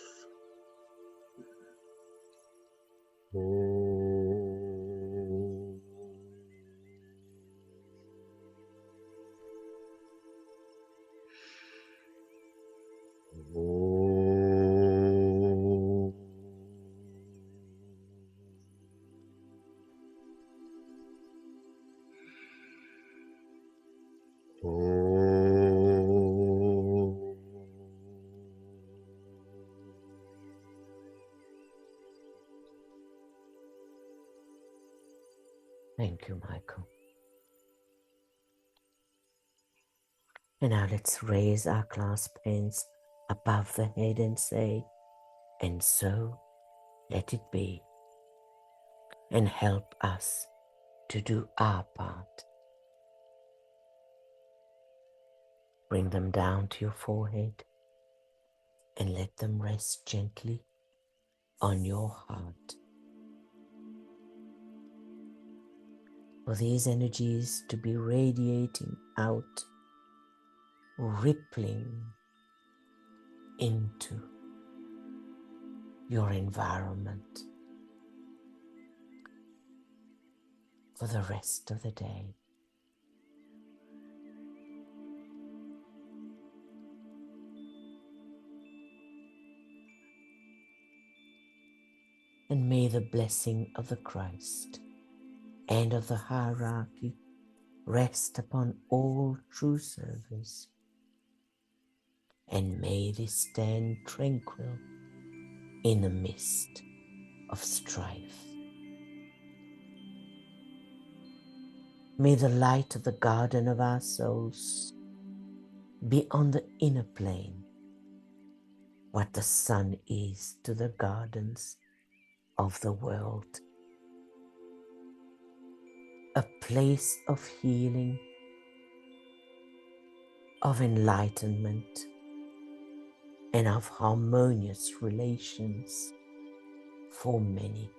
Thank you, Michael. And now let's raise our clasp hands above the head and say, and so let it be. And help us to do our part. Bring them down to your forehead and let them rest gently on your heart. For these energies to be radiating out, rippling into your environment for the rest of the day. And may the blessing of the Christ and of the hierarchy rest upon all true servers. And may they stand tranquil in the midst of strife. May the light of the garden of our souls be on the inner plane, what the sun is to the gardens of the world. A place of healing, of enlightenment, and of harmonious relations for many.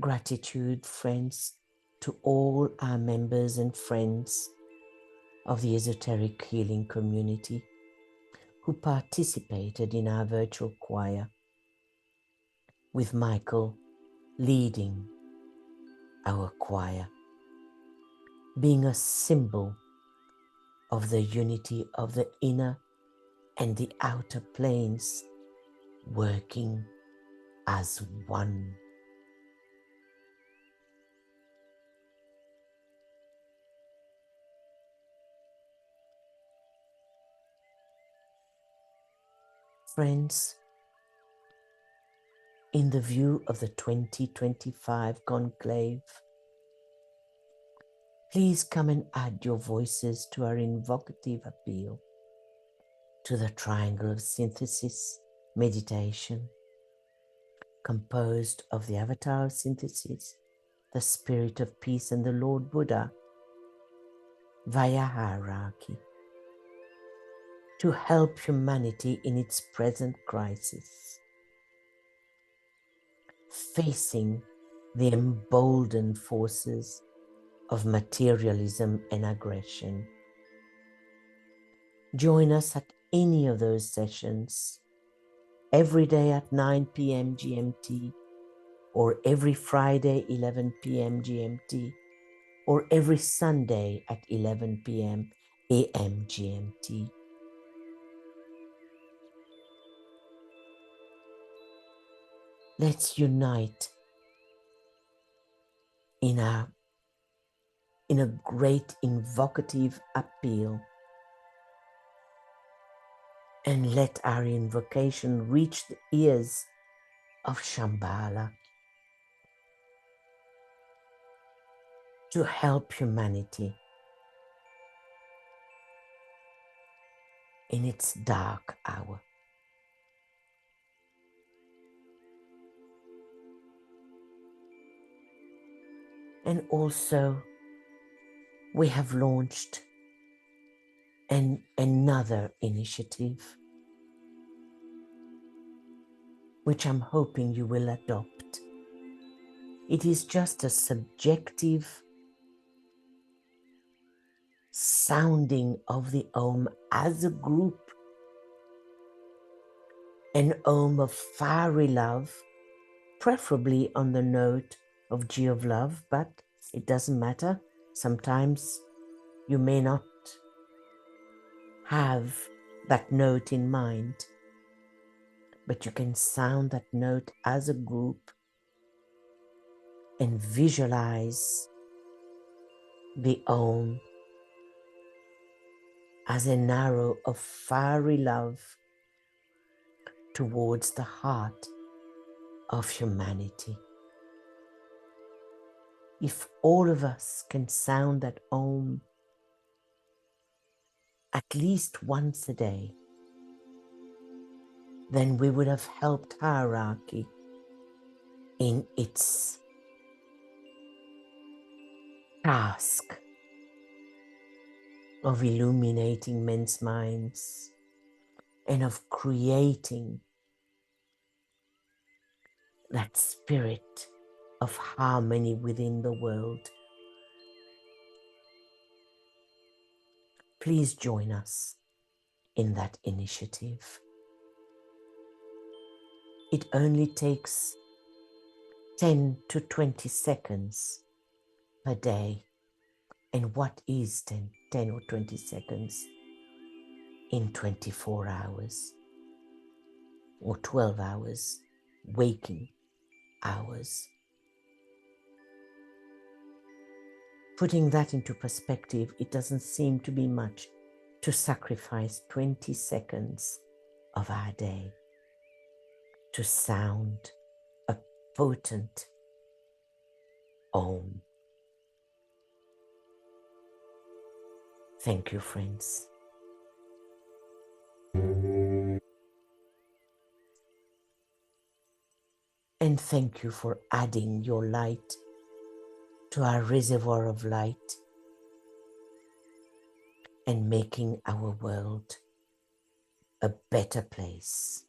Gratitude, friends, to all our members and friends of the esoteric healing community who participated in our virtual choir, with Michael leading our choir, being a symbol of the unity of the inner and the outer planes working as one. Friends, in the view of the 2025 conclave, please come and add your voices to our invocative appeal to the triangle of synthesis meditation, composed of the avatar of synthesis, the spirit of peace, and the Lord Buddha, via hierarchy, to help humanity in its present crisis, facing the emboldened forces of materialism and aggression. Join us at any of those sessions, every day at 9 p.m. GMT, or every Friday 11 p.m. GMT, or every Sunday at 11 p.m. AM GMT. Let's unite in a great invocative appeal, and let our invocation reach the ears of Shambhala to help humanity in its dark hour. And also, we have launched And another initiative, which I'm hoping you will adopt. It is just a subjective sounding of the Om as a group, an Om of fiery love, preferably on the note of G of love, but it doesn't matter. Sometimes you may not have that note in mind, but you can sound that note as a group and visualize the Om as an arrow of fiery love towards the heart of humanity. If all of us can sound that Om at least once a day, then we would have helped hierarchy in its task of illuminating men's minds and of creating that spirit of harmony within the world. Please join us in that initiative. It only takes 10 to 20 seconds per day. And what is 10 or 20 seconds in 24 hours or 12 hours, waking hours? Putting that into perspective, it doesn't seem to be much to sacrifice 20 seconds of our day to sound a potent Om. Thank you, friends. And thank you for adding your light to our reservoir of light and making our world a better place.